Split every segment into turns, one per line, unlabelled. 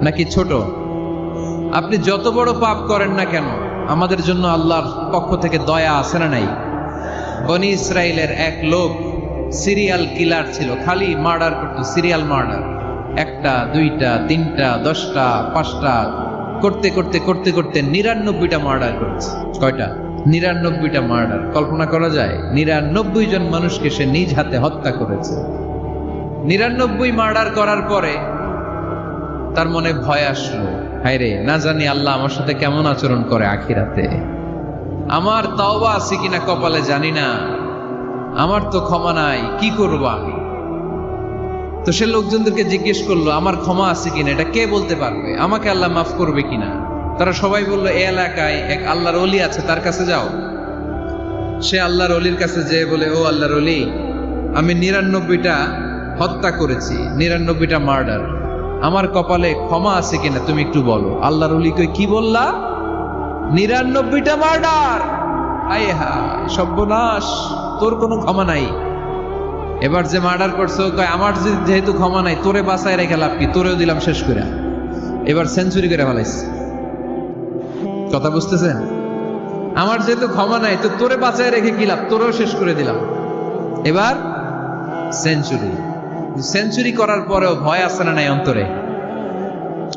নাকি ছোট? আপনি যত বড় পাপ করেন না কেন, আমাদের জন্য আল্লাহর পক্ষ থেকে দয়া আছে না নাই? বনি ইসরায়েলের এক লোক সিরিয়াল কিলার ছিল, খালি মার্ডার করতো, সিরিয়াল মার্ডার। একটা, দুইটা, তিনটা, 10টা, 5টা করতে করতে করতে করতে 99টা মার্ডার করেছে। কয়টা? 99টা মার্ডার। কল্পনা করা যায়? 99 জন মানুষকে সে নিজ হাতে হত্যা করেছে। 99 মার্ডার করার পরে তার মনে ভয় আসলো, হায়রে, না জানি আল্লাহ আমার সাথে কেমন আচরণ করে আখিরাতে। আমার তাওবা আছে কিনা কপালে জানি না, আমার তো ক্ষমা নাই, কি করব আমি? তো সে লোকজনদেরকে জিজ্ঞেস করলো, আমার ক্ষমা আছে কিনা, এটা কে বলতে পারবে? আমাকে আল্লাহ মাফ করবে কিনা? তারা সবাই বললো, এই এলাকায় এক আল্লাহর ওলি আছে, তার কাছে যাও। সে আল্লাহর ওলির কাছে যেয়ে বলে, ও আল্লাহর ওলি, আমি 99টা হত্যা করেছি, 99টা মার্ডার, আমার কপালে ক্ষমা আছে কিনা তুমি একটু বলো। আল্লাহর ওলি কই, কি বললা? 99টা মার্ডার? আয় হায়, সর্বনাশ, তোর কোনো ক্ষমা নাই। এবার যে মার্ডার করছো কয়, আমার যেহেতু ক্ষমা নাই, তোরে বাঁচায় রেখে লাভ কি, তোরেও দিলাম শেষ করে। এবার সেঞ্চুরি করে ফেলাইছে। কথা বুঝতেছেন? আমার যেহেতু ক্ষমা নাই, তো তোরে বাঁচায় রেখে কি লাভ, তোরেও শেষ করে দিলাম। এবার সেঞ্চুরি। সেঞ্চুরি করার পরেও ভয় আছে না নাই অন্তরে?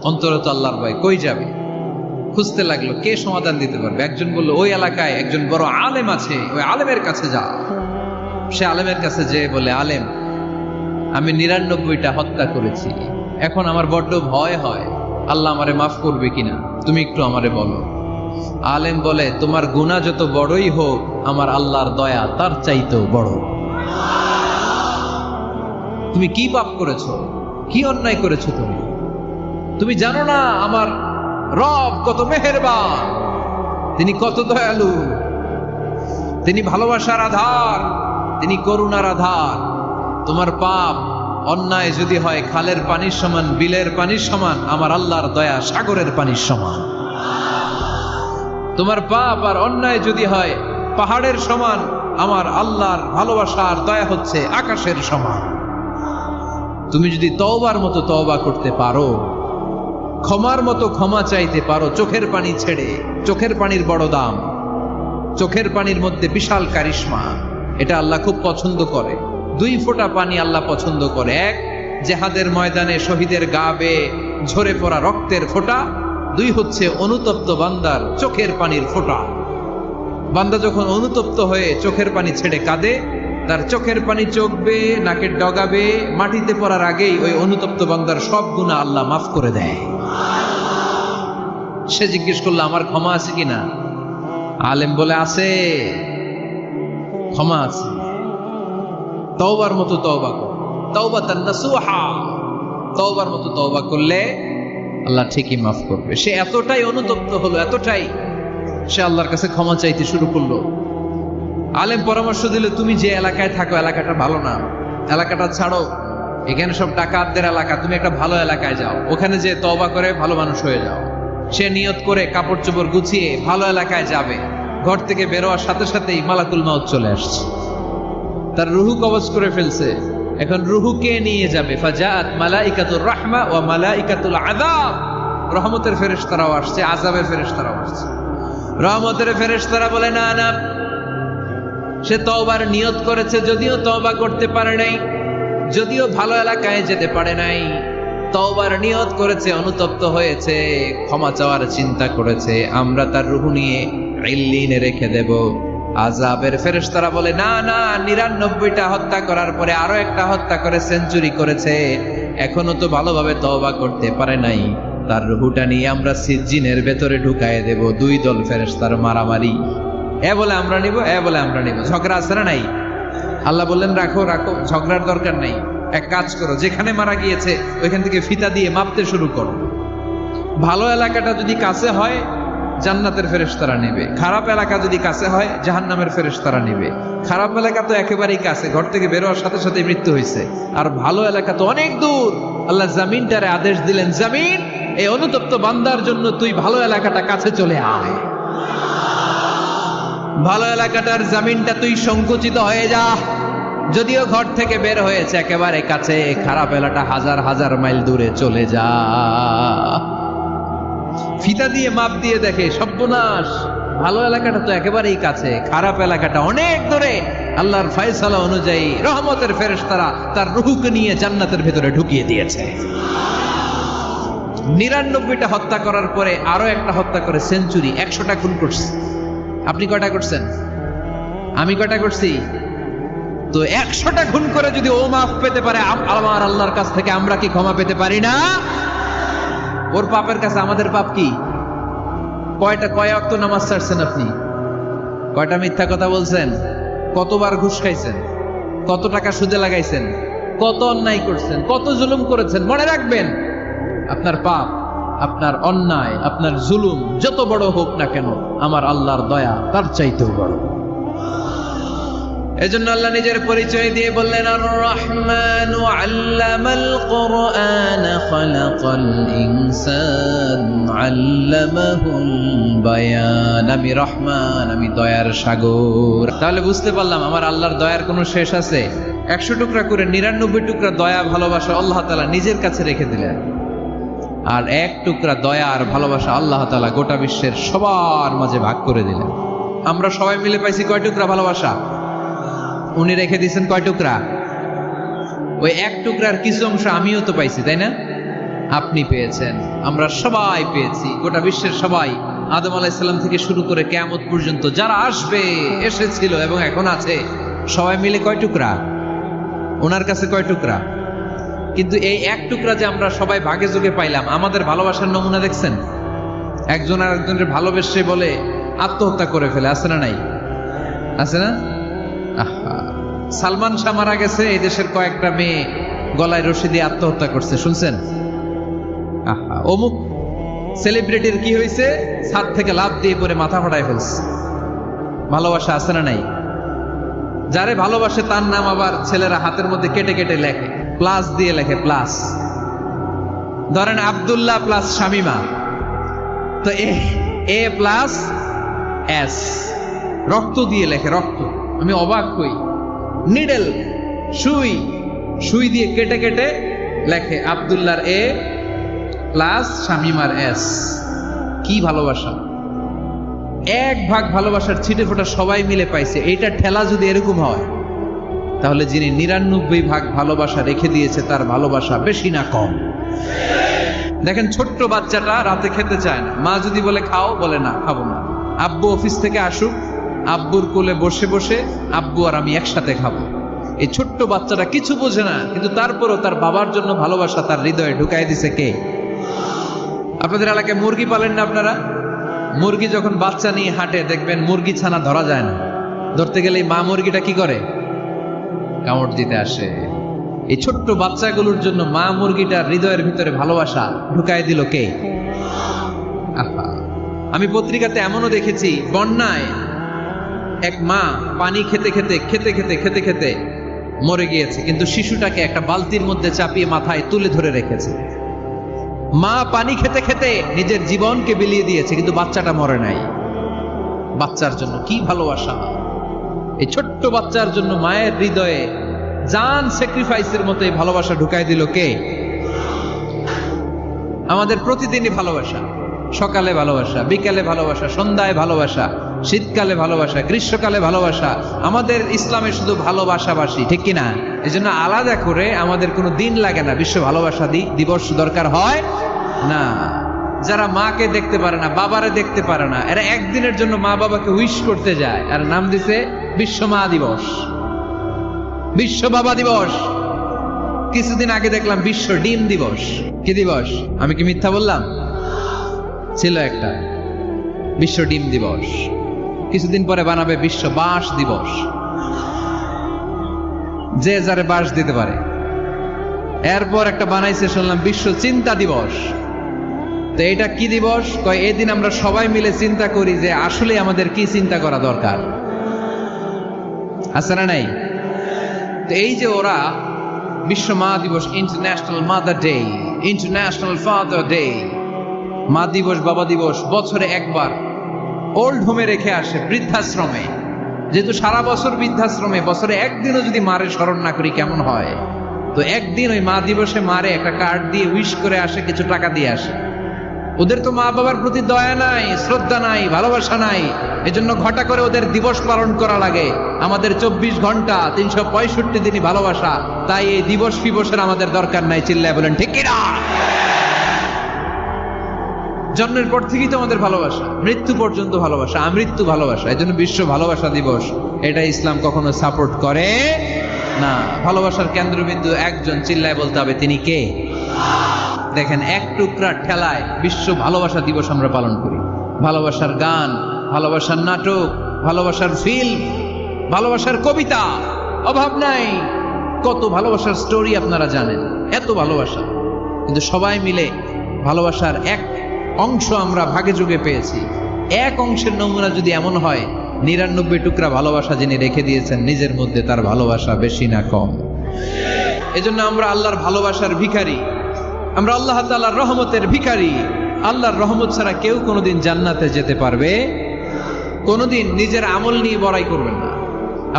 অন্তরে তো আল্লাহর ভয়, কই যাবে? খুঁজতে লাগলো কে সমাধান দিতে পারবে। একজন বলল, ওই এলাকায় একজন বড় আলেম আছে, ওই আলেমের কাছে যা। সে আলেমের কাছে যেয়ে বলে, আলেম, আমি 99টা হত্যা করেছি, এখন আমার বড্ড ভয় হয়, আল্লাহ আমারে মাফ করবে কিনা, তুমি একটু আমারে বলো। আলেম বলে, তোমার গুনাহ যত বড়ই হোক, আমার আল্লাহর দয়া তার চাইতেও বড়। তুমি কি পাপ করেছো, কি অন্যায় করেছো? তুমি জানো না আমার রব কত মেহেরবান, তিনি কত দয়ালু, তিনি ভালোবাসার আধার, তিনি করুণার আধার। তোমার পাপ অন্যায় যদি হয় খালের পানির সমান, বিলের পানির সমান, আমার আল্লাহর দয়া সাগরের পানির সমান। তোমার পাপ আর অন্যায় যদি হয় পাহাড়ের সমান, আমার আল্লাহর ভালোবাসার দয়া হচ্ছে আকাশের সমান। তুমি যদি তওবার মতো তওবা করতে পারো, ক্ষমার মতো ক্ষমা চাইতে পারো, চোখের পানি ছেড়ে, চোখের পানির বড় দাম, চোখের পানির মধ্যে বিশাল কারিশমা, এটা আল্লাহ খুব পছন্দ করে। 2 ফোঁটা পানি আল্লাহ পছন্দ করে। এক, জেহাদের ময়দানে শহীদের গা বেয়ে ঝরে পড়া রক্তের ফোঁটা। 2 হচ্ছে অনুতপ্ত বান্দার চোখের পানির ফোঁটা। বান্দা যখন অনুতপ্ত হয়ে চোখের পানি ছেড়ে কাঁদে, তার চোখের পানি চোখ বেয়ে নাকের ডগা বেয়ে মাটিতে পড়ার আগেই ওই অনুতপ্ত বান্দার সব গুনাহ আল্লাহ মাফ করে দেয়। সে জিজ্ঞেস করলো, আমার ক্ষমা আছে কিনা? আলেম বলে, আছে, ক্ষমা আছে। তওবার মতো তওবা কর, তাওবাতান নাসুহা, তওবার মতো তওবা করলে আল্লাহ ঠিকই মাফ করবে। সে এতটাই অনুতপ্ত হলো, এতটাই, সে আল্লাহর কাছে ক্ষমা চাইতে শুরু করলো। আলেম পরামর্শ দিল, তুমি যে এলাকায় থাকো এলাকাটা ভালো না, এলাকাটা ছাড়ো, এখানে সব ডাকাতদের এলাকা, তুমি একটা ভালো এলাকায় যাও, ওখানে যে তওবা করে ভালো মানুষ হয়ে যাও। সে নিয়ত করে কাপড় চোপড় গুছিয়ে ভালো এলাকায় যাবে। ঘর থেকে বেরোয়ার সাথে সাথেই মালাকুল মাউত চলে আসছে, তার রুহু কবজ করে ফেলছে। এখন রুহু কে নিয়ে যাবে? ফাজাআত মালাইকাতুর রাহমা ওয়া মালাইকাতুল আযাব। রহমতের ফেরেশতারাও আসছে, আযাবের ফেরেশতারাও আসছে। রহমতের ফেরেশতারা বলে, না না, সে তওবার নিয়ত করেছে, যদিও তওবা করতে পারে নাই, যদিও ভালো এলাকায় যেতে পারে নাই, তওবার নিয়ত করেছে, অনুতপ্ত হয়েছে, ক্ষমা চাওয়ার চিন্তা করেছে, আমরা তার রূহ নিয়ে ইল্লিনে রেখে দেব। আযাবের ফেরেশতারা বলে, না না, 99টা হত্যা করার পরে আরো একটা হত্যা করে সেঞ্চুরি করেছে, এখনো তো ভালোভাবে তওবা করতে পারে নাই, তার রূহটা নিয়ে আমরা সিজ্জিনের ভেতরে ঢুকায়ে দেব। 2 দল ফেরেশতার মারামারি, এ বলে আমরা নিব, এ বলে আমরা নিব, ঝগড়া আছে না নাই? আল্লাহ বললেন, রাখো রাখো, ঝগড়ার দরকার নেই। এক কাজ করো, যেখানে মারা গিয়েছে ওইখান থেকে ফিতা দিয়ে মাপতে শুরু করো। ভালো এলাকাটা যদি কাছে হয় জান্নাতের ফেরেশতারা নেবে, খারাপ এলাকা যদি কাছে হয় জাহান্নামের ফেরেশতারা নেবে। খারাপ এলাকা তো একেবারেই কাছে, ঘর থেকে বেরোয়ার সাথে সাথে মৃত্যু হয়েছে, আর ভালো এলাকা তো অনেক দূর। আল্লাহ জামিনটারে আদেশ দিলেন, জামিন, এই অনুতপ্ত বান্দার জন্য তুই ভালো এলাকাটা কাছে চলে আয়। ভালো এলাকাটার জামিনটা তুই সংকুচিত হয়ে যা, যদিও ঘর থেকে বের হয়েছে একেবারে কাছে, খারাপ এলাকা হাজার হাজার মাইল দূরে চলে যা। ফিতা দিয়ে মাপ দিয়ে দেখে সর্বনাশ, ভালো এলাকাটা তো একেবারেই কাছে, খারাপ এলাকাটা অনেক দূরে। আল্লাহর ফয়সালা অনুযায়ী রহমতের ফেরেশতারা তার রূহকে নিয়ে জান্নাতের ভেতরে ঢুকিয়ে দিয়েছে। 99টা হত্যা করার পরে আরো একটা হত্যা করে সেঞ্চুরি, 100টা খুন করছে। আপনি কয়টা করছেন? আমি কয়টা করছি? তো 100টা খুন করে যদি ও মাফ পেতে পারে আমার আল্লাহর কাছ থেকে, আমরা কি ক্ষমা পেতে পারি না? ওর পাপের কাছে আমাদের পাপ কি? কয় ওয়াক্ত নামাজ ছাড়ছেন আপনি? কয়টা মিথ্যা কথা বলছেন? কতবার ঘুষ খাইছেন? কত টাকা সুদে লাগাইছেন? কত অন্যায় করছেন? কত জুলুম করেছেন? মনে রাখবেন, আপনার পাপ, আপনার অন্যায়, আপনার জুলুম যত বড় হোক না কেন, আমার আল্লাহর দয়া তার চাইতেও বড়। এজন্য আল্লাহ নিজের পরিচয় দিয়ে বললেন, আর রহমানু আল্লামাল কুরআন খালাকাল ইনসান আল্লামাহুল বায়ান। আমি রহমান, আমি দয়ার সাগর। তাহলে বুঝতে পারলাম আমার আল্লাহর দয়ার কোনো শেষ আছে? 100 টুকরা করে 99 টুকরা দয়া ভালোবাসা আল্লাহ তাআলা নিজের কাছে রেখে দিলেন, আর 1 টুকরা দয়া আর ভালোবাসা আল্লাহ তাআলা গোটা বিশ্বের সবার মাঝে ভাগ করে দিলেন। আমরা সবাই মিলে পাইছি কয় টুকরা ভালোবাসা? উনি রেখে দিয়েছেন কয় টুকরা? ওই 1 টুকরার কিছু অংশ আমিও তো পাইছি, তাই না? আপনি পেয়েছেন, আমরা সবাই পেয়েছি, গোটা বিশ্বের সবাই, আদম আলাইহিস সালাম থেকে শুরু করে কিয়ামত পর্যন্ত যারা আসবে, এসেছিল এবং এখন আছে, সবাই মিলে কয় টুকরা? ওনার কাছে কয় টুকরা? কিন্তু এই 1 টুকরা যে আমরা সবাই ভাগে যোগে পাইলাম, আমাদের ভালোবাসার নমুনা দেখছেন? একজন আর একজনের ভালোবেসে বলে আত্মহত্যা করে ফেলে, আছে না নাই? আছে না? সালমান শাহ মারা গেছে, এই দেশের কয়েকটা মেয়ে গলায় রশি দিয়ে আত্মহত্যা করছে, শুনছেন? অমুক সেলিব্রিটির কি হয়েছে, ছাদ থেকে লাফ দিয়ে পরে মাথা ফাটায় ফেলছে। ভালোবাসা আছে না নাই? যারে ভালোবাসে তার নাম আবার ছেলেরা হাতের মধ্যে কেটে কেটে লেখে, প্লাস দিয়ে লেখে, প্লাস। ধরেন আব্দুল্লাহ প্লাস শামিমা, তো এ প্লাস এস, রক্ত দিয়ে লেখে, রক্ত। আমি অবাক হই, নিডেল, সুই দিয়ে কেটে কেটে লেখে আব্দুল্লাহর এ প্লাস শামিমার এস। কি ভালোবাসা! 1 ভাগ ভালোবাসার ছিটে ফোটা সবাই মিলে পাইছে। এইটা ঠেলা যদি এরকম হয়, তাহলে যিনি 99 ভাগ ভালোবাসা রেখে দিয়েছে তার ভালোবাসা বেশি না কম? দেখেন, ছোট্ট বাচ্চাটা রাতে খেতে চায় না, মা যদি বলে খাও, বলে না, খাবো না। আব্বু অফিস থেকে আসুক, আব্বুর কোলে বসে বসে আব্বু আর আমি একসাথে খাবো। এই ছোট্ট বাচ্চাটা কিছু বোঝে না, কিন্তু তারপরও তার বাবার জন্য ভালোবাসা তার হৃদয়ে ঢুকাই দিছে কে? আপনাদের এলাকায় মুরগি পালেন না আপনারা? মুরগি যখন বাচ্চা নিয়ে হাঁটে, দেখবেন মুরগি ছানা ধরা যায় না, ধরতে গেলে মা মুরগিটা কি করে? কামড় দিতে আসে। এই ছোট্ট বাচ্চাগুলোর জন্য মা মুরগিটার হৃদয়ের ভিতরে ভালোবাসা ঢুকাই দিল কে? আমি পত্রিকাতে এমনও দেখেছি, বন্যায় এক মা পানি খেতে খেতে মরে গিয়েছে, কিন্তু শিশুটাকে একটা বালতির মধ্যে চাপিয়ে মাথায় তুলে ধরে রেখেছে। মা পানি খেতে খেতে নিজের জীবনকে বিলিয়ে দিয়েছে, কিন্তু বাচ্চাটা মরে নাই। বাচ্চার জন্য কি ভালোবাসা! এই ছোট্ট বাচ্চার জন্য মায়ের হৃদয়ে জান স্যাক্রিফাইসের মতো এই ভালোবাসা ঢুকাই দিল কে? আমাদের প্রতিদিনই ভালোবাসা, সকালে ভালোবাসা, বিকালে ভালোবাসা, সন্ধ্যায় ভালোবাসা, শীতকালে ভালোবাসা, গ্রীষ্মকালে ভালোবাসা। আমাদের ইসলামে শুধু ভালোবাসাবাসী, ঠিক কিনা? এই জন্য আলাদা করে আমাদের কোনো দিন লাগে না, বিশ্ব ভালোবাসা দিবস দরকার হয় না। যারা মাকে দেখতে পারে না, বাবারে দেখতে পারে না, এরা একদিনের জন্য মা বাবাকে উইশ করতে যায়, আর নাম দিছে বিশ্ব মা দিবস, বিশ্ব বাবা দিবস। কিছুদিন আগে দেখলাম বিশ্ব ডিম দিবস। কি দিবস? আমি কি মিথ্যা বললাম? ছিল একটা বিশ্ব ডিম দিবস। কিছুদিন পরে বানাবে বিশ্ব বাঁশ দিবস, যে যারে বাঁশ দিতে পারে। এরপর একটা বানাইছে শুনলাম বিশ্ব চিন্তা দিবস। তো এটা কি দিবস? কয় এদিন আমরা সবাই মিলে চিন্তা করি যে আসলে আমাদের কি চিন্তা করা দরকার, আছে না নাই? তো এই যে ওরা বিশ্ব মা দিবস, international mother day, international father day, মা দিবস, বাবা দিবস বছরে একবার ওল্ড হোমে রেখে আসে, বৃদ্ধাশ্রমে, যেহেতু সারা বছর বৃদ্ধাশ্রমে, বছরে একদিনও যদি মারে স্মরণ না করি কেমন হয়? তো একদিন ওই মা দিবসে মারে একটা কার্ড দিয়ে উইশ করে আসে, কিছু টাকা দিয়ে আসে। ওদের তো মা বাবার প্রতি দয়া নাই, শ্রদ্ধা নাই, ভালোবাসা নাই, এজন্য ঘটা করে ওদের দিবস পালন করা লাগে। আমাদের 24 ঘন্টা 365 দিনই ভালোবাসা, তাই এই দিবস ফিবসের আমাদের দরকার নাই। চিল্লায় বলেন ঠিক কিনা? জন্মের পর থেকেই তো আমাদের ভালোবাসা, মৃত্যু পর্যন্ত ভালোবাসা, আমৃত্যু ভালোবাসা। এই জন্য বিশ্ব ভালোবাসা দিবস, এটা ইসলাম কখনো সাপোর্ট করে না। ভালোবাসার কেন্দ্রবিন্দু একজন, চিল্লায় বলতে হবে তিনি কে? দেখেন, এক টুকরা ঠেলায় বিশ্ব ভালোবাসা দিবস আমরা পালন করি। ভালোবাসার গান, ভালোবাসার নাটক, ভালোবাসার ফিল্ম, ভালোবাসার কবিতা, অভাব নাই। কত ভালোবাসার স্টোরি আপনারা জানেন, এত ভালোবাসা। কিন্তু সবাই মিলে ভালোবাসার এক অংশ আমরা ভাগে যোগে পেয়েছি। এক অংশের নমুনা যদি এমন হয়, 99 টুকরা ভালোবাসা যিনি রেখে দিয়েছেন নিজের মধ্যে, তার ভালোবাসা বেশি না কম? এজন্য আমরা আল্লাহর ভালোবাসার ভিখারি, আমরা আল্লাহ তাআলার রহমতের ভিখারি। আল্লাহর রহমত ছাড়া কেউ কোনোদিন জান্নাতে যেতে পারবে? কোনোদিন নিজের আমল নিয়ে বড়াই করবেন না।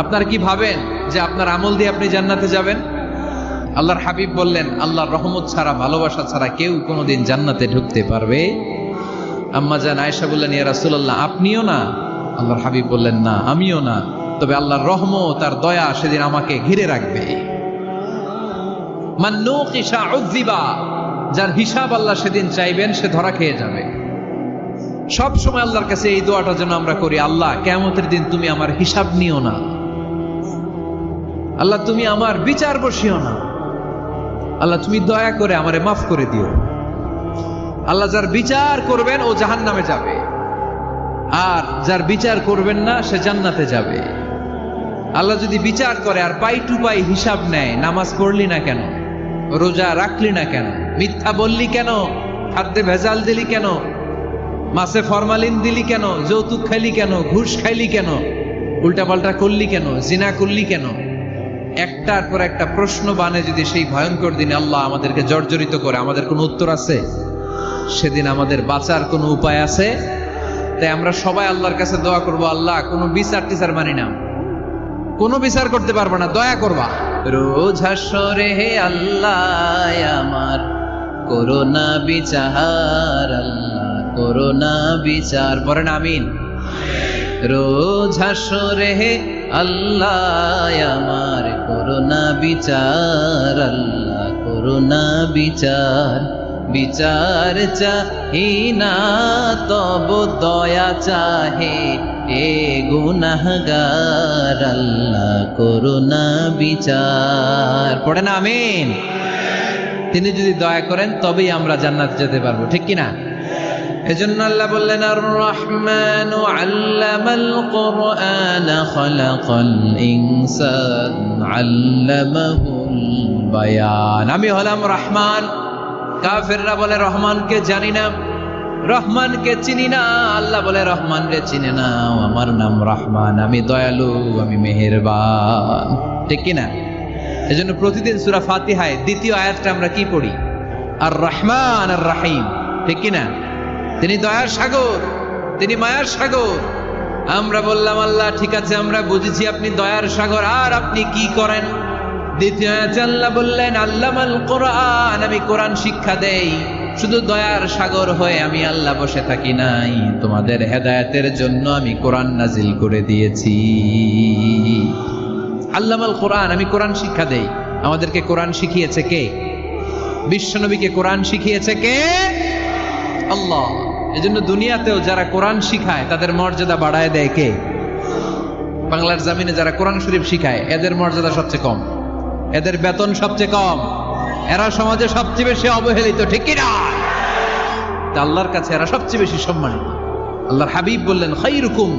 আপনারা কি ভাবেন যে আপনার আমল দিয়ে আপনি জান্নাতে যাবেন? আল্লাহর হাবিব বললেন, আল্লাহর রহমত ছাড়া, ভালোবাসা ছাড়া কেউ কোনোদিন জান্নাতে ঢুকতে পারবে? আম্মা জান আয়েশা বললেন, ইয়া রাসূলুল্লাহ, আপনিও না? আল্লাহর হাবিব বললেন, না, আমিও না, তবে আল্লাহর রহমত আর দয়া সেদিন আমাকে ঘিরে রাখবে। মান নুকিশা উযিবা, যার হিসাব আল্লাহ সেদিন চাইবেন সে ধরা খেয়ে যাবে। সব সময় আল্লাহর কাছে এই দোয়াটা যেন আমরা করি, আল্লাহ কিয়ামতের দিন তুমি আমার হিসাব নিও না, আল্লাহ তুমি আমার বিচার বসিও না, আল্লাহ তুমি দয়া করে আমারে মাফ করে দিও। আল্লাহ যার বিচার করবেন ও জাহান্নামে যাবে, আর যার বিচার করবেন না সে জান্নাতে যাবে। আল্লাহ যদি বিচার করে আর পাই টু পাই হিসাব নেয়, নামাজ পড়লি না কেন, রোজা রাখলি না কেন, মিথ্যা বললি কেন, খাদ্যে ভেজাল দিলি কেন, মাছে ফরমালিন দিলি কেন, যৌতুক খাইলি কেন, ঘুষ খাইলি কেন, উল্টাপাল্টা করলি কেন, জিনা করলি কেন, একটার পর একটা প্রশ্ন বানে যদি সেই ভয়ঙ্কর দিনে আল্লাহ আমাদেরকে জর্জরিত করে, আমাদের কোনো উত্তর আছে? সেদিন আমাদের বাঁচার কোনো উপায় আছে? তাই আমরা সবাই আল্লাহর কাছে দোয়া করব, আল্লাহ কোনো বিচার টিচার মানি না, কোনো বিচার করতে পারবো না, দয়া করবা। রোজ হাসরে হে আল্লাহ আমার করোনা বিচার, আল্লাহ করোনা বিচার, পড়েন আমিন। রোজ হাসরে হে আল্লাহ আমার করোনা বিচার, আল্লাহ করোনা বিচার। বিচার চাহি না তব দয়া চাহে এ গুনাহগার, আল্লাহ করুণা বিচার। পড়েন আমিন। তিনি যদি দয়া করেন তবেই আমরা জান্নাত যেতে পারবো, ঠিক কিনা? এজন্য আল্লাহ বললেন, আর রহমানু আল্লামাল কুরআন খালাকাল ইনসান আল্লামাহুল বায়ান। আমি হলাম রহমান। কাফেররা বলে রহমানকে জানি না, রহমানকে চিনি না। আল্লাহ বলে রহমান রে চিনে না, আমার নাম রহমান, আমি দয়ালু, আমি মেহেরবান, ঠিক কিনা? এজন্য প্রতিদিন সূরা ফাতিহায় দ্বিতীয় আয়াতটা আমরা কি পড়ি? আর রহমান আর রাহিম, ঠিক কিনা? তিনি দয়ার সাগর, তিনি মায়ার সাগর। আমরা বললাম, আল্লাহ ঠিক আছে, আমরা বুঝেছি আপনি দয়ার সাগর, আর আপনি কি করেন? দ্বিতীয় আয়াতে আল্লাহ বললেন, আল্লামাল কোরআন, আমি কোরআন শিক্ষা দেই। শুধু দয়ার সাগর হয়ে আমি আল্লাহ বসে থাকি নাই, তোমাদের হেদায়েতের জন্য আমি কোরআন নাজিল করে দিয়েছি। আল্লামাল কোরআন, আমি কোরআন শিক্ষা দেই। আমাদেরকে কোরআন শিখিয়েছে কে? বিশ্বনবীকে কোরআন শিখিয়েছে কে? আল্লাহ। এজন্য দুনিয়াতেও যারা কোরআন শিখায় তাদের মর্যাদা বাড়ায় দেয় কে? বাংলার জমিনে যারা কোরআন শরীফ শিখায় এদের মর্যাদা সবচেয়ে কম, এদের বেতন সবচেয়ে কম, এরা সমাজে সবচেয়ে বেশি অবহেলিত, ঠিক কিনা? আল্লাহর কাছে এরা সবচেয়ে বেশি সম্মানিত। আল্লাহর হাবিব বললেন, খায়রুকুম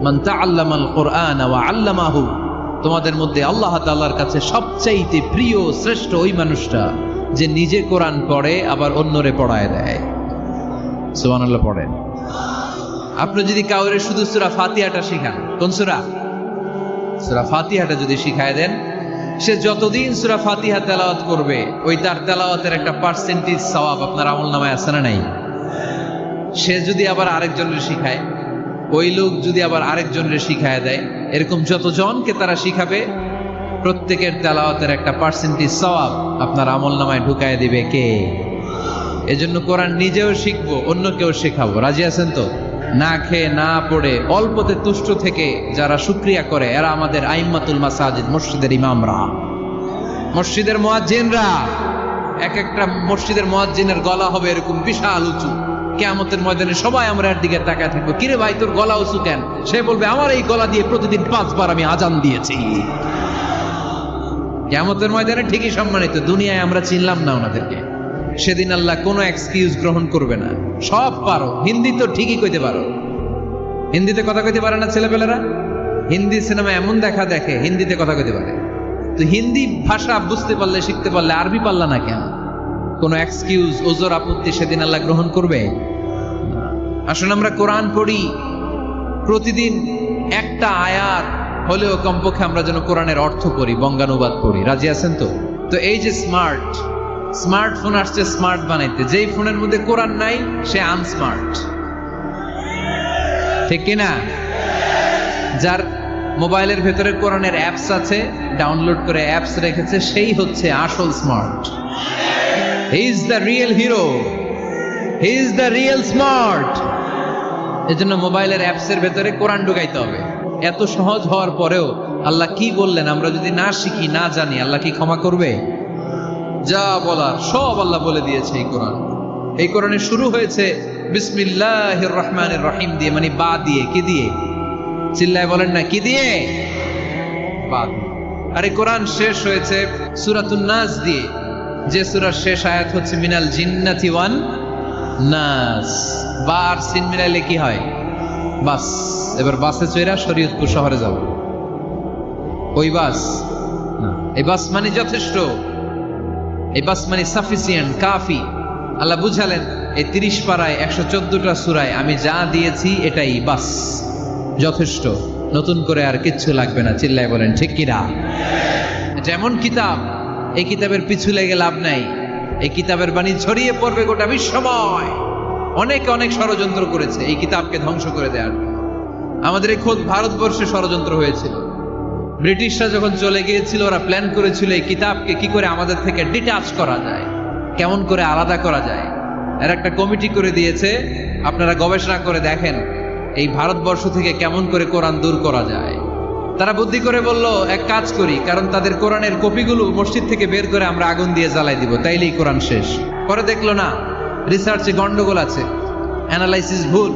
মান তাআল্লামাল কুরআন ওয়া আল্লামাহু, তোমাদের মধ্যে আল্লাহ তাআলার কাছে সবচাইতে প্রিয় শ্রেষ্ঠ ওই মানুষটা যে নিজে কোরআন পড়ে আবার অন্যরে পড়ায় দেয়। সুবহানাল্লাহ পড়েন। আপনি যদি কাউরে শুধু সূরা ফাতিহাটা শিখান, কোন সূরা? সূরা ফাতিহাটা যদি শিখায় দেন, সে যতদিন সূরা ফাতিহা তেলাওয়াত করবে ওই তার তেলাওয়াতের একটা পার্সেন্টেজ সওয়াব আপনার আমলনামায় আছে না নাই? সে যদি আবার আরেকজনের শিখায়, ওই লোক যদি আবার আরেকজনের শিখায় দেয়, এরকম যতজনকে তারা শিখাবে প্রত্যেকের তেলাওয়াতের একটা পার্সেন্টেজ সওয়াব আপনার আমলনামায় ঢুকায় দিবে কে? এজন্য কোরআন নিজেও শিখবো, অন্যকেও শেখাবো। রাজি আছেন তো? না খেয়ে না পড়ে অল্পতে তুষ্ট থেকে যারা শুকরিয়া করে এরা আমাদের আইম্মাতুল মাসাজিদ, মসজিদের ইমামরা, মসজিদের মুয়াজ্জিনরা। এক একটা মসজিদের মুয়াজ্জিনের গলা হবে এরকম বিশাল উঁচু। কিয়ামতের ময়দানে সবাই আমরা এর দিকে তাকায় থাকবো, কিরে ভাই তোর গলা উঁচু কেন? সে বলবে আমার এই গলা দিয়ে প্রতিদিন 5 বার আমি আজান দিয়েছি। কিয়ামতের ময়দানে ঠিকই সম্মানিত, দুনিয়ায় আমরা চিনলাম না ওনাদেরকে। সেদিন আল্লাহ কোনো এক্সকিউজ গ্রহণ করবে না। সব পারো, হিন্দি তো ঠিকই কইতে পারো, হিন্দিতে কথা কইতে পারে না ছেলেপেলেরা? হিন্দি সিনেমা এমন দেখা দেখে হিন্দিতে কথা কইতে পারে, তো হিন্দি ভাষা বুঝতে পারলে, শিখতে পারলে আরবি পারলা না কেন? কোনো এক্সকিউজ, ওজর, আপত্তি সেদিন আল্লাহ গ্রহণ করবে? আসুন আমরা কোরআন পড়ি, প্রতিদিন একটা আয়াত হলেও কমপক্ষে আমরা যেন কোরআনের অর্থ পড়ি, বঙ্গানুবাদ পড়ি। রাজি আছেন তো? তো এই যে স্মার্টফোন আসছে স্মার্ট বানাইতে, যেই ফোনের মধ্যে কোরআন নাই সে আনস্মার্ট, ঠিক কিনা? যার মোবাইলের ভেতরে কোরআনের অ্যাপস আছে, ডাউনলোড করে অ্যাপস রেখেছে, সেই হচ্ছে আসল smart. He is the real hero, he is the real smart. এজন্য মোবাইলের অ্যাপসের ভেতরে কোরআন ঢুকাইতে হবে। এত সহজ হওয়ার পরেও আল্লাহ কি বললেন আমরা যদি না শিখি, না জানি, আল্লাহ কি ক্ষমা করবে? যা বলার সব আল্লাহ বলে দিয়েছে এই কোরআন। এই কোরআনে শুরু হয়েছে বিসমিল্লাহির রহমানির রহিম দিয়ে, মানে বা দিয়ে। কি দিয়ে? চিল্লায় বলেন না, কি দিয়ে? বা। আর এই কোরআন শেষ হয়েছে সূরাতুন নাস দিয়ে, যে সূরার শেষ আয়াত হচ্ছে মিনাল জিন্নাতি ওয়ান নাস। বা আর সিন মিলাইলে কি হয়? বাস। এবার বাসে চড়া শরীয়তপুর শহরে যাব। ওই বাস না, এই বাস মানে যথেষ্ট, এই বাস মানে সাফিসিয়েন্ট, কাফি। আল্লাহ বুঝালেন এই 30 পারায় 114টা সূরায় আমি যা দিয়েছি এটাই বাস, যথেষ্ট, নতুন করে আর কিচ্ছু লাগবে না। চিল্লায় বলেন ঠিক কিনা? যেমন কিতাব, এই কিতাবের পিছু লেগে লাভ নাই। এই কিতাবের বাণী ছড়িয়ে পড়বে গোটা বিশ্বময়। অনেকে অনেক ষড়যন্ত্র করেছে এই কিতাবকে ধ্বংস করে দেওয়ার। আমাদের এই খোদ ভারতবর্ষে ষড়যন্ত্র হয়েছিল। ব্রিটিশরা যখন চলে গিয়েছিল, ওরা প্ল্যান করেছিল এই কিতাবকে কি করে আমাদের থেকে ডিটাচ করা যায়, কেমন করে আলাদা করা যায়। এর একটা কমিটি করে দিয়েছে, আপনারা গবেষণা করে দেখেন এই ভারতবর্ষ থেকে কেমন করে কোরআন দূর করা যায়। তারা বুদ্ধি করে বলল এক কাজ করি, কারণ তাদের কোরআনের কপিগুলো মসজিদ থেকে বের করে আমরা আগুন দিয়ে জ্বালাই দিব, তাইলেই কোরআন শেষ। পরে দেখলো না, রিসার্চে গন্ডগোল আছে, অ্যানালাইসিস ভুল।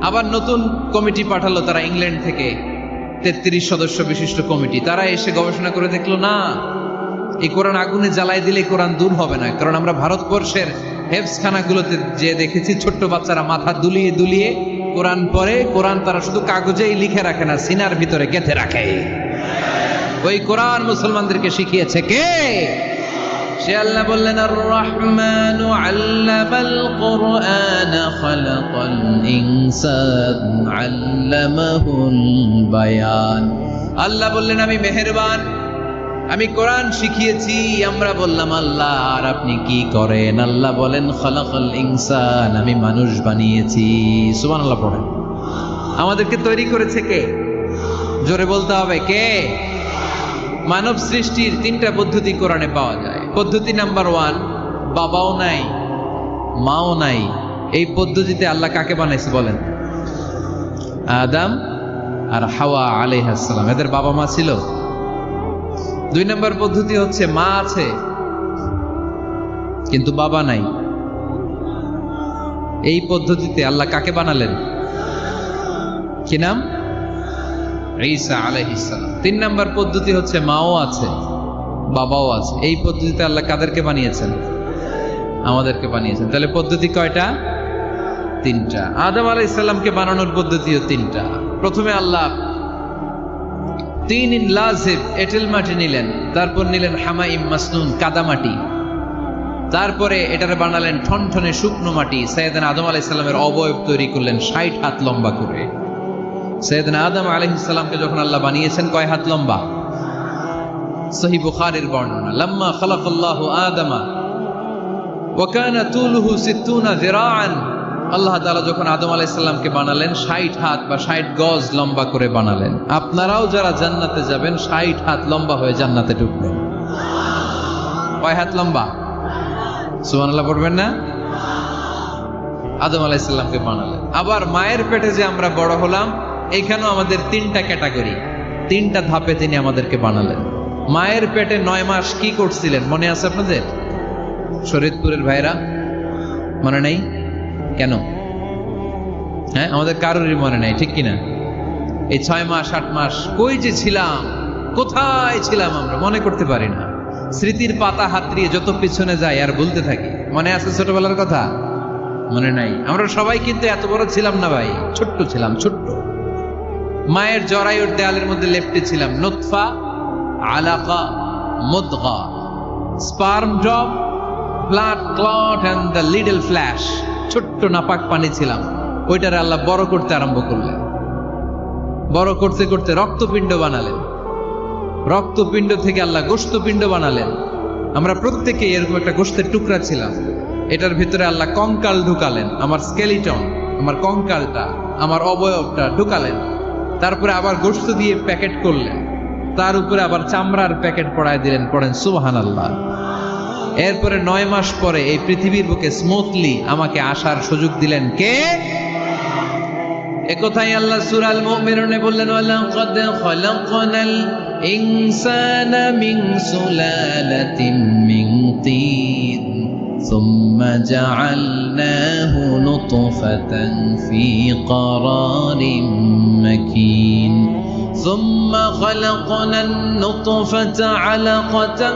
আবার নতুন কমিটি পাঠালো তারা ইংল্যান্ড থেকে, 33 সদস্য বিশিষ্ট কমিটি। তারা এসে গবেষণা করে দেখলো না, এই কোরআন আগুনে জ্বালাই দিলে কোরআন দূর হবে না। কারণ আমরা ভারতবর্ষের হেফজখানাগুলোতে যে দেখেছি ছোট্ট বাচ্চারা মাথা দুলিয়ে দুলিয়ে কোরআন পড়ে। কোরআন তারা শুধু কাগজেই লিখে রাখে না, সিনার ভিতরে গেঁথে রাখে। ওই কোরআন মুসলমানদেরকে শিখিয়েছে কে? সে আল্লাহ বললেন আর রহমানু আল্লামাল কুরআন খালাকাল ইনসান আল্লামাহুল বায়ান। আল্লাহ বললেন আমি মেহেরবান, আমি কোরআন শিখিয়েছি। আমরা বললাম আল্লাহ আর আপনি কি করেন? আল্লাহ বলেন খালাকাল ইনসান, আমি মানুষ বানিয়েছি। সুবহানাল্লাহ পড়েন। আমাদেরকে তৈরি করেছে কে? জোরে বলতে হবে কে? মানব সৃষ্টির 3টা পদ্ধতি কোরআনে পাওয়া যায়। পদ্ধতি নাম্বার 1, বাবাও নাই মাও নাই। এই পদ্ধতিতে আল্লাহ কাকে বানাইছে বলেন? আদম আর হাওয়া আলাইহিস সালাম, এদের বাবা মা ছিল। 2 নম্বর পদ্ধতি হচ্ছে মা আছে কিন্তু বাবা নাই। এই পদ্ধতিতে আল্লাহ কাকে বানালেন? কি নাম? ঈসা আলাইহিস সালাম। 3 নম্বর পদ্ধতি হচ্ছে মাও আছে বাবাও আছে। এই পদ্ধতিতে আল্লাহ কাদেরকে বানিয়েছেন? আমাদেরকে বানিয়েছেন। তাহলে পদ্ধতি কয়টা? 3টা। আদম আলাইহিস সালামকে বানানোর পদ্ধতিও 3টা। প্রথমে আল্লাহ 3 লাজিব এঁটেল মাটি নিলেন, তারপর নিলেন হামাইম মাসনুন কাদা মাটি, তারপরে এটারে বানালেন ঠনঠনে শুকনো মাটি। সাইয়েদনা আদম আলাইহিস সালামের অবয়ব তৈরি করলেন 60 হাত লম্বা করে। সাইয়েদনা আদম আলাইহিস সালামকে যখন আল্লাহ বানিয়েছেন কয় হাত লম্বা? সহিহ বুখারীর বর্ণনা, লাম্মা খালাকাল্লাহু আদামা ওয়া কানা তুলুহু 60 যিরাআন আল্লাহ তাআলা যখন আদম আলাইহিস সালামকে বানালেন 60 হাত বা 60 গজ লম্বা করে বানালেন। আপনারাও যারা জান্নাতে যাবেন 60 হাত লম্বা হয়ে জান্নাতে ঢুকবেন। কয় হাত লম্বা? সুবহানাল্লাহ পড়বেন না? আদম আলাইহিস সালামকে বানালেন। আবার মায়ের পেটে যে আমরা বড় হলাম, এখানেও আমাদের 3টা ক্যাটাগরি, 3টা ধাপে তিনি আমাদেরকে বানালেন। মায়ের পেটে 9 মাস কি করছিলেন মনে আছে আপনাদের? শরীয়তপুরের ভাইরা মনে নেই কেন? হ্যাঁ, আমাদের কারোরই মনে নাই, ঠিক কিনা? এই 6 মাস 8 মাস কই যে ছিলাম, কোথায় ছিলাম আমরা মনে করতে পারি না। স্মৃতির পাতা হাতড়িয়ে যত পিছনে যায় আর বলতে থাকি। মনে আছে ছোটবেলার কথা? মনে নাই। আমরা সবাই কিন্তু এত বড় ছিলাম না ভাই, ছোট্ট ছিলাম, ছোট্ট। মায়ের জরায়ুর দেয়ালের মধ্যে লেপ্টে ছিলাম। নুতফা, আলাকা, মুদগা, sperm drop, blood clot and the little flesh. ছোট্ট নাপাক পানি ছিলাম। ওইটারে আল্লাহ বড় করতে আরম্ভ করলেন। বড় করতে করতে রক্তপিণ্ড বানালেন। রক্তপিণ্ড থেকে আল্লাহ গোশতপিণ্ড বানালেন। আমরা প্রত্যেকেই এরকম একটা গোশতের টুকরা ছিলাম। এটার ভিতরে আল্লাহ কঙ্কাল ঢুকালেন, আমার স্কেলিটন, আমার কঙ্কালটা, আমার অবয়বটা ঢুকালেন। তারপরে আবার গোশত দিয়ে প্যাকেট করলেন, তার উপরে আবার চামড়ার প্যাকেট পড়ায় দিলেন। পড়েন সুবহানাল্লাহ। এরপরে 9 মাস পরে এই পৃথিবীর বুকে স্মুথলি আমাকে আসার সুযোগ দিলেন কে? একথাই আল্লাহ সূরা আল মুমিনুনে বললেন, ওয়ালাকাদ খালাকনাল ইনসানা মিন সুলালাতিন মিন তিন সুম্মা জাআলনাহু নুতফাতান ফি ক্বারারিন মাকিন সুম্মা খালাকনান নুতফাতা আলাকাতান